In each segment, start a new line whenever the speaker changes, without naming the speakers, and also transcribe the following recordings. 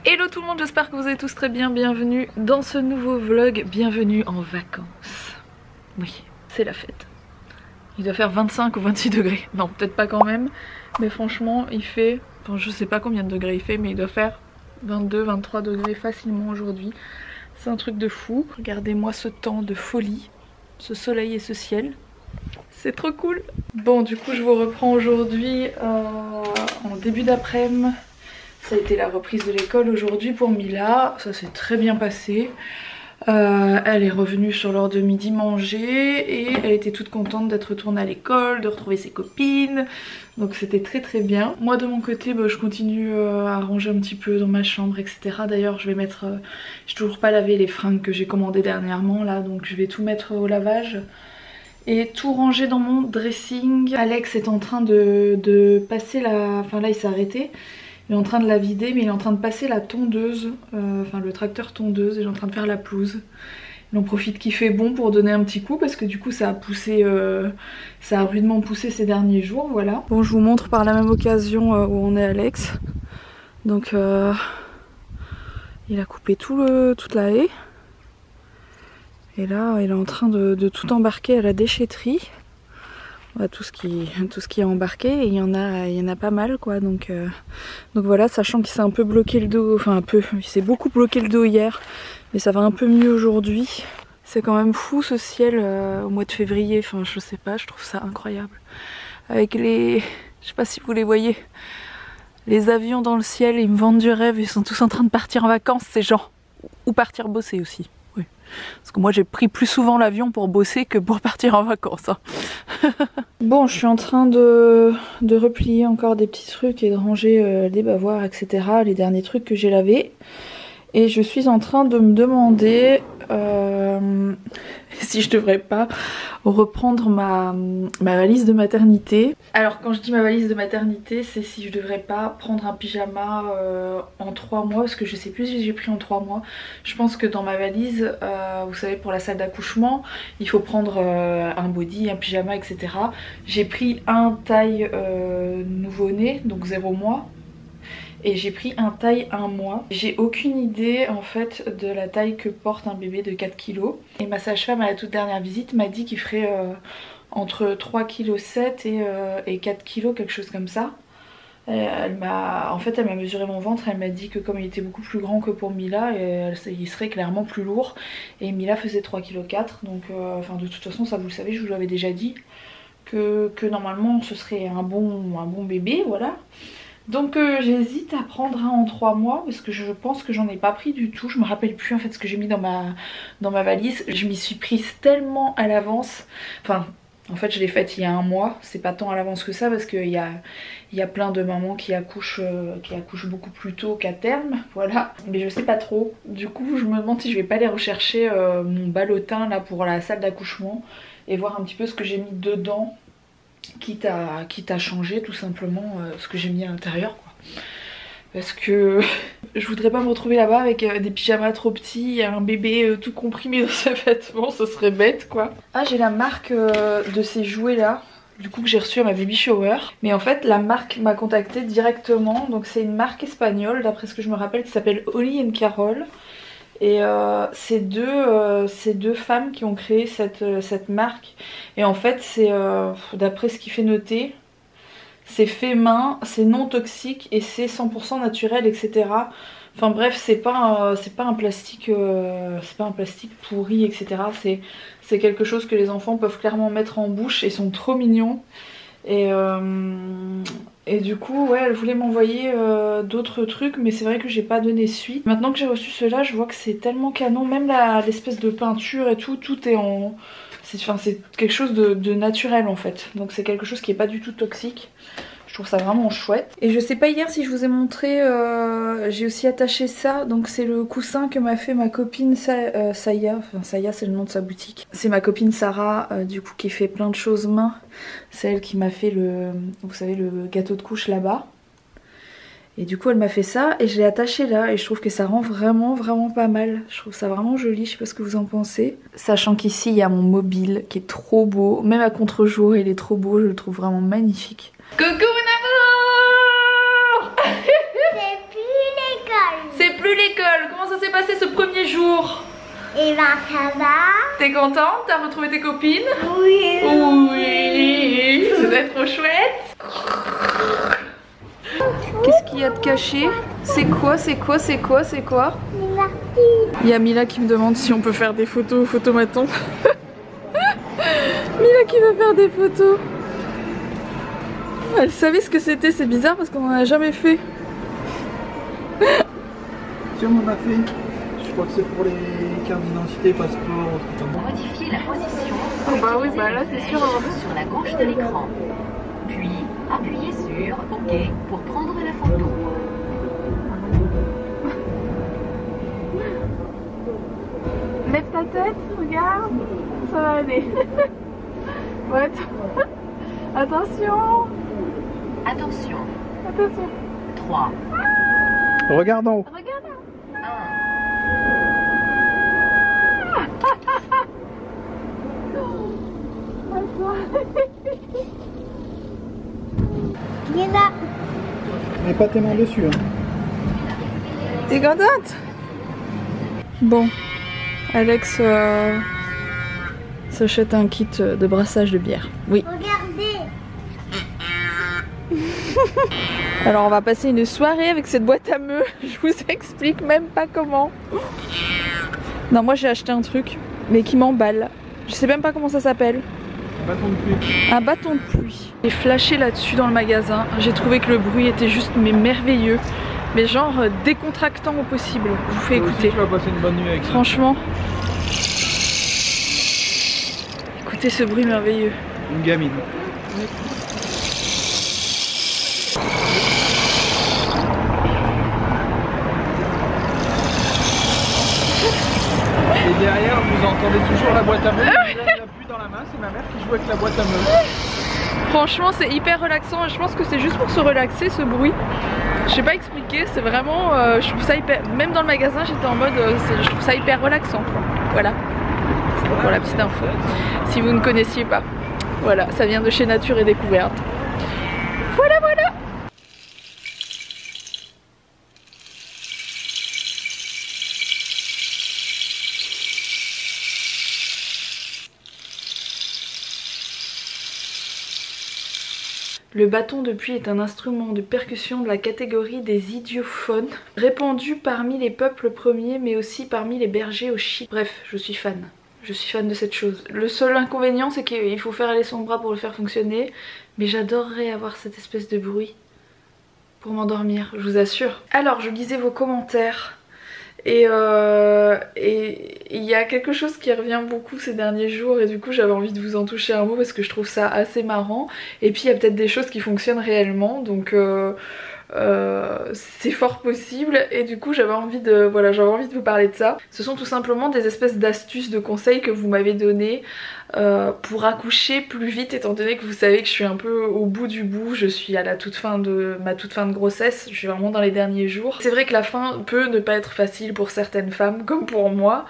Hello tout le monde, j'espère que vous allez tous très bien, bienvenue dans ce nouveau vlog, bienvenue en vacances. Oui, c'est la fête. Il doit faire 25 ou 26 degrés, non peut-être pas quand même, mais franchement il fait, enfin je sais pas combien de degrés il fait, mais il doit faire 22-23 degrés facilement aujourd'hui. C'est un truc de fou, regardez-moi ce temps de folie, ce soleil et ce ciel. C'est trop cool. Bon du coup je vous reprends aujourd'hui en début d'après-midi. Ça a été la reprise de l'école aujourd'hui pour Mila, ça s'est très bien passé. Elle est revenue sur l'heure de midi manger et elle était toute contente d'être retournée à l'école, de retrouver ses copines. Donc c'était très très bien. Moi de mon côté je continue à ranger un petit peu dans ma chambre etc. D'ailleurs je vais mettre, j'ai toujours pas lavé les fringues que j'ai commandées dernièrement là, donc je vais tout mettre au lavage. Et tout ranger dans mon dressing. Alex est en train de passer la... Enfin là il s'est arrêté. Il est en train de la vider mais il est en train de passer la tondeuse, enfin le tracteur tondeuse, et il est en train de faire la pelouse. Il en profite qu'il fait bon pour donner un petit coup parce que du coup ça a poussé, ça a rudement poussé ces derniers jours, voilà. Bon je vous montre par la même occasion où on est Alex. Donc il a coupé toute la haie. Et là il est en train de tout embarquer à la déchetterie. Tout ce qui est embarqué, et il y en a pas mal quoi, donc voilà, sachant qu'il s'est un peu bloqué le dos, enfin un peu, il s'est beaucoup bloqué le dos hier, mais ça va un peu mieux aujourd'hui. C'est quand même fou ce ciel au mois de février, enfin je sais pas, je trouve ça incroyable. Avec les, je sais pas si vous les voyez, les avions dans le ciel, ils me vendent du rêve, ils sont tous en train de partir en vacances ces gens, ou partir bosser aussi. Oui. Parce que moi j'ai pris plus souvent l'avion pour bosser que pour partir en vacances. Hein. Bon, je suis en train de replier encore des petits trucs et de ranger les bavoirs, etc. Les derniers trucs que j'ai lavés. Et je suis en train de me demander si je devrais pas reprendre ma valise de maternité. Alors quand je dis ma valise de maternité, c'est si je devrais pas prendre un pyjama en 3 mois, parce que je sais plus si j'ai pris en 3 mois. Je pense que dans ma valise, vous savez, pour la salle d'accouchement, il faut prendre un body, un pyjama, etc. J'ai pris un taille nouveau-né, donc 0 mois. Et j'ai pris un taille 1 mois. J'ai aucune idée en fait de la taille que porte un bébé de 4 kg. Et ma sage-femme à la toute dernière visite m'a dit qu'il ferait entre 3,7 kg et 4 kg, quelque chose comme ça. Elle m'a mesuré mon ventre, elle m'a dit que comme il était beaucoup plus grand que pour Mila, il serait clairement plus lourd. Et Mila faisait 3,4 kg, donc enfin de toute façon ça vous le savez, je vous l'avais déjà dit, que normalement ce serait un bon bébé, voilà. Donc j'hésite à prendre un en 3 mois parce que je pense que j'en ai pas pris du tout. Je me rappelle plus en fait ce que j'ai mis dans ma valise. Je m'y suis prise tellement à l'avance. Enfin en fait je l'ai faite il y a 1 mois. C'est pas tant à l'avance que ça parce qu'il y a plein de mamans qui accouchent beaucoup plus tôt qu'à terme. Voilà. Mais je sais pas trop. Du coup je me demande si je vais pas aller rechercher mon ballotin là pour la salle d'accouchement et voir un petit peu ce que j'ai mis dedans. Quitte à changer tout simplement ce que j'ai mis à l'intérieur quoi. Parce que je voudrais pas me retrouver là-bas avec des pyjamas trop petits et un bébé tout comprimé dans ses vêtements, ce serait bête quoi. Ah j'ai la marque de ces jouets là, du coup que j'ai reçu à ma baby shower. Mais en fait la marque m'a contacté directement, donc c'est une marque espagnole d'après ce que je me rappelle qui s'appelle Oli & Carol. Et c'est deux femmes qui ont créé cette marque. Et en fait c'est d'après ce qui fait noter, c'est fait main, c'est non toxique et c'est 100% naturel, etc. Enfin bref, c'est pas un plastique pourri, etc. C'est quelque chose que les enfants peuvent clairement mettre en bouche et sont trop mignons. Et du coup ouais elle voulait m'envoyer d'autres trucs, mais c'est vrai que j'ai pas donné suite. Maintenant que j'ai reçu cela, je vois que c'est tellement canon, même l'espèce de peinture et tout est en... c'est quelque chose de naturel en fait, donc c'est quelque chose qui est pas du tout toxique. Je trouve ça vraiment chouette. Et je sais pas hier si je vous ai montré, j'ai aussi attaché ça. Donc c'est le coussin que m'a fait ma copine Saya. Enfin Saya c'est le nom de sa boutique. C'est ma copine Sarah du coup qui fait plein de choses main. C'est elle qui m'a fait vous savez le gâteau de couche là-bas. Et du coup elle m'a fait ça et je l'ai attaché là et je trouve que ça rend vraiment pas mal. Je trouve ça vraiment joli, je sais pas ce que vous en pensez. Sachant qu'ici il y a mon mobile qui est trop beau, même à contre-jour il est trop beau, je le trouve vraiment magnifique. Coucou mon amour.
C'est plus l'école.
C'est plus l'école, comment ça s'est passé ce premier jour?
Et ben ça va.
T'es contente? T'as retrouvé tes copines?
Oui.
Oui, c'est trop chouette. Qu'est-ce qu'il y a de caché? C'est quoi? C'est quoi? C'est quoi? C'est quoi? Il y a Mila qui me demande si on peut faire des photos au photomaton. Mila qui va faire des photos. Elle savait ce que c'était, c'est bizarre parce qu'on en a jamais fait.
Si on en a fait, je crois que c'est pour les cartes d'identité, passeport, tout comme ça.
Modifier la position.
Oh bah oui, bah là c'est sûr.
Sur la gauche de l'écran. Puis appuyez sur OK pour prendre la photo.
Lève ta tête, regarde, ça va aller. Ouais, attention.
Attention.
Attention.
3,
Regarde en haut.
Regarde.
1.
Il est là.
Mets pas tes mains dessus. Hein.
T'es contente? Bon, Alex s'achète un kit de brassage de bière. Oui.
Regardez.
Alors on va passer une soirée avec cette boîte à meux. Je vous explique même pas comment. Non, moi j'ai acheté un truc, mais qui m'emballe. Je sais même pas comment ça s'appelle.
Un bâton de pluie.
Un bâton de pluie. J'ai flashé là-dessus dans le magasin. J'ai trouvé que le bruit était juste mais merveilleux. Mais genre décontractant au possible. Je vous fais écouter.
Tu vas passer une bonne nuit avec ça.
Franchement. Écoutez ce bruit merveilleux.
Une gamine. Et derrière, vous entendez toujours la boîte à meux. Là, il appuie dans la main, c'est ma mère qui joue avec la boîte à meux.
Franchement, c'est hyper relaxant. Je pense que c'est juste pour se relaxer ce bruit. Je sais pas expliquer, c'est vraiment. Je trouve ça hyper. Même dans le magasin, j'étais en mode. Je trouve ça hyper relaxant. Quoi. Voilà. C'était pour la petite info. Si vous ne connaissiez pas. Voilà, ça vient de chez Nature et Découverte. Voilà, voilà. Le bâton de pluie est un instrument de percussion de la catégorie des idiophones, répandu parmi les peuples premiers mais aussi parmi les bergers au Chypre. Bref, je suis fan. Je suis fan de cette chose. Le seul inconvénient c'est qu'il faut faire aller son bras pour le faire fonctionner, mais j'adorerais avoir cette espèce de bruit pour m'endormir, je vous assure. Alors, je lisais vos commentaires. Et il y a quelque chose qui revient beaucoup ces derniers jours et du coup j'avais envie de vous en toucher un mot parce que je trouve ça assez marrant. Et puis il y a peut-être des choses qui fonctionnent réellement, donc c'est fort possible. Et du coup j'avais envie de vous parler de ça. Ce sont tout simplement des espèces d'astuces, de conseils que vous m'avez donné pour accoucher plus vite, étant donné que vous savez que je suis un peu au bout du bout. Je suis à la toute fin de ma toute fin de grossesse, je suis vraiment dans les derniers jours. C'est vrai que la fin peut ne pas être facile pour certaines femmes comme pour moi,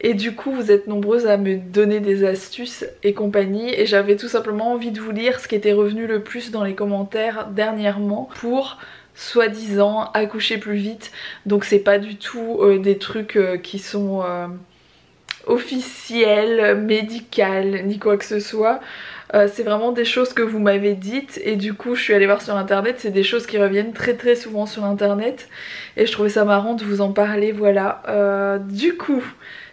et du coup vous êtes nombreuses à me donner des astuces et compagnie, et j'avais tout simplement envie de vous lire ce qui était revenu le plus dans les commentaires dernièrement pour soi-disant accoucher plus vite. Donc c'est pas du tout des trucs qui sont officiel, médical, ni quoi que ce soit. C'est vraiment des choses que vous m'avez dites et du coup je suis allée voir sur internet. C'est des choses qui reviennent très souvent sur internet et je trouvais ça marrant de vous en parler. Voilà, du coup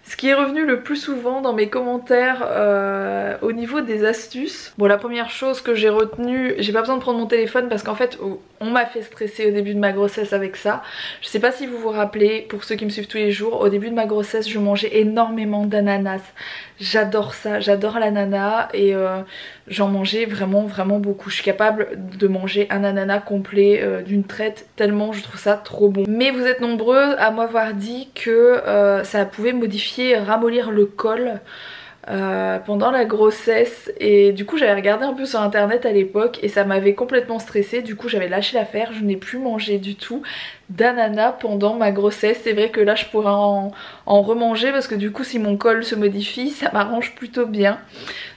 ce qui est revenu le plus souvent dans mes commentaires au niveau des astuces. Bon, la première chose que j'ai retenue, j'ai pas besoin de prendre mon téléphone parce qu'en fait on m'a fait stresser au début de ma grossesse avec ça. Je sais pas si vous vous rappelez, pour ceux qui me suivent tous les jours, au début de ma grossesse je mangeais énormément d'ananas. J'adore ça, j'adore l'ananas et j'en mangeais vraiment beaucoup. Je suis capable de manger un ananas complet d'une traite tellement je trouve ça trop bon. Mais vous êtes nombreux à m'avoir dit que ça pouvait modifier, ramollir le col pendant la grossesse, et du coup j'avais regardé un peu sur internet à l'époque et ça m'avait complètement stressée. Du coup j'avais lâché l'affaire, je n'ai plus mangé du tout d'ananas pendant ma grossesse. C'est vrai que là je pourrais en remanger parce que du coup si mon col se modifie ça m'arrange plutôt bien.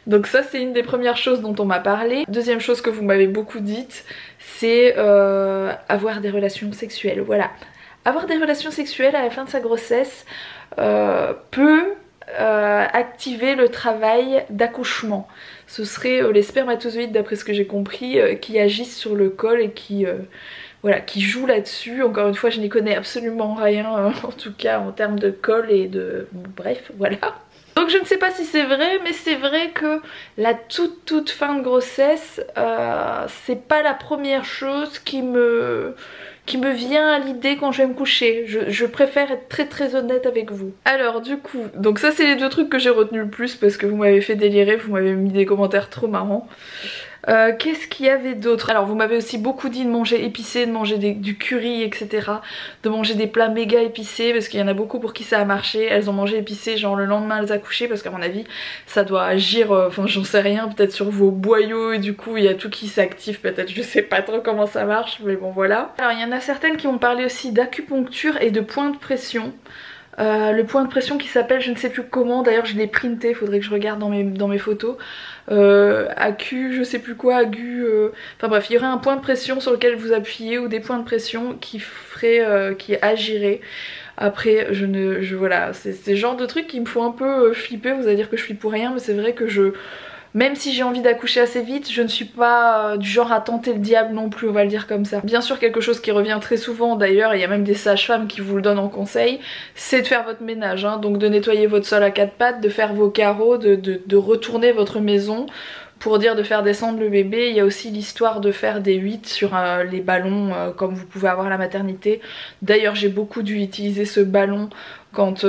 Donc ça c'est une des premières choses dont on m'a parlé. Deuxième chose que vous m'avez beaucoup dite, c'est avoir des relations sexuelles. Voilà, avoir des relations sexuelles à la fin de sa grossesse peut activer le travail d'accouchement. Ce serait les spermatozoïdes, d'après ce que j'ai compris, qui agissent sur le col et qui voilà, qui jouent là-dessus. Encore une fois, je n'y connais absolument rien en tout cas en termes de col et de... bref, voilà. Donc je ne sais pas si c'est vrai, mais c'est vrai que la toute fin de grossesse, c'est pas la première chose qui me vient à l'idée quand je vais me coucher. Je préfère être très honnête avec vous. Alors du coup, donc ça c'est les deux trucs que j'ai retenu le plus parce que vous m'avez fait délirer, vous m'avez mis des commentaires trop marrants. Qu'est-ce qu'il y avait d'autre? Alors vous m'avez aussi beaucoup dit de manger épicé, de manger du curry, etc. De manger des plats méga épicés parce qu'il y en a beaucoup pour qui ça a marché. Elles ont mangé épicé genre le lendemain elles accouchaient parce qu'à mon avis ça doit agir, enfin j'en sais rien, peut-être sur vos boyaux et du coup il y a tout qui s'active peut-être, je sais pas trop comment ça marche mais bon voilà. Alors il y en a certaines qui ont parlé aussi d'acupuncture et de point de pression. Le point de pression qui s'appelle je ne sais plus comment, d'ailleurs je l'ai printé, faudrait que je regarde dans mes photos. Acu, je sais plus quoi, agu, enfin bref, il y aurait un point de pression sur lequel vous appuyez ou des points de pression qui ferait, qui agiraient. Après voilà, c'est ce genre de trucs qui me font un peu flipper, vous allez dire que je flippe pour rien, mais c'est vrai que même si j'ai envie d'accoucher assez vite, je ne suis pas du genre à tenter le diable non plus, on va le dire comme ça. Bien sûr quelque chose qui revient très souvent d'ailleurs, il y a même des sages-femmes qui vous le donnent en conseil, c'est de faire votre ménage, hein, donc de nettoyer votre sol à quatre pattes, de faire vos carreaux, de retourner votre maison. Pour dire de faire descendre le bébé, il y a aussi l'histoire de faire des 8 sur les ballons comme vous pouvez avoir à la maternité. D'ailleurs j'ai beaucoup dû utiliser ce ballon quand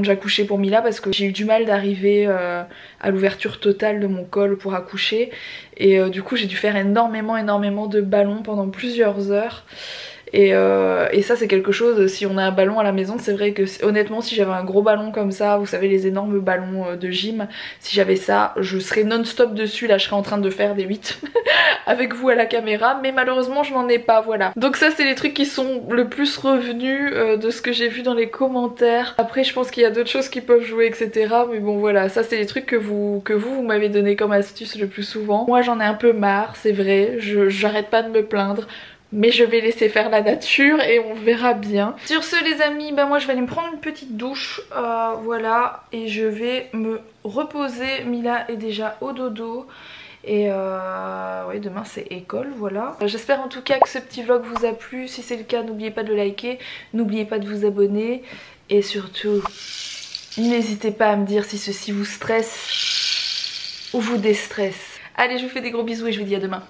j'accouchais pour Mila parce que j'ai eu du mal d'arriver à l'ouverture totale de mon col pour accoucher. Et du coup j'ai dû faire énormément de ballons pendant plusieurs heures. Et ça c'est quelque chose, si on a un ballon à la maison, c'est vrai que honnêtement si j'avais un gros ballon comme ça, vous savez les énormes ballons de gym, si j'avais ça je serais non-stop dessus, là je serais en train de faire des 8 avec vous à la caméra, mais malheureusement je n'en ai pas, voilà. Donc ça c'est les trucs qui sont le plus revenus de ce que j'ai vu dans les commentaires. Après je pense qu'il y a d'autres choses qui peuvent jouer etc, mais bon voilà, ça c'est les trucs que vous m'avez donné comme astuce le plus souvent. Moi j'en ai un peu marre, c'est vrai, j'arrête pas de me plaindre. Mais je vais laisser faire la nature et on verra bien. Sur ce les amis, moi je vais aller me prendre une petite douche, voilà, et je vais me reposer. Mila est déjà au dodo. Et oui, demain c'est école, voilà. J'espère en tout cas que ce petit vlog vous a plu. Si c'est le cas, n'oubliez pas de le liker, n'oubliez pas de vous abonner. Et surtout, n'hésitez pas à me dire si ceci vous stresse ou vous déstresse. Allez, je vous fais des gros bisous et je vous dis à demain.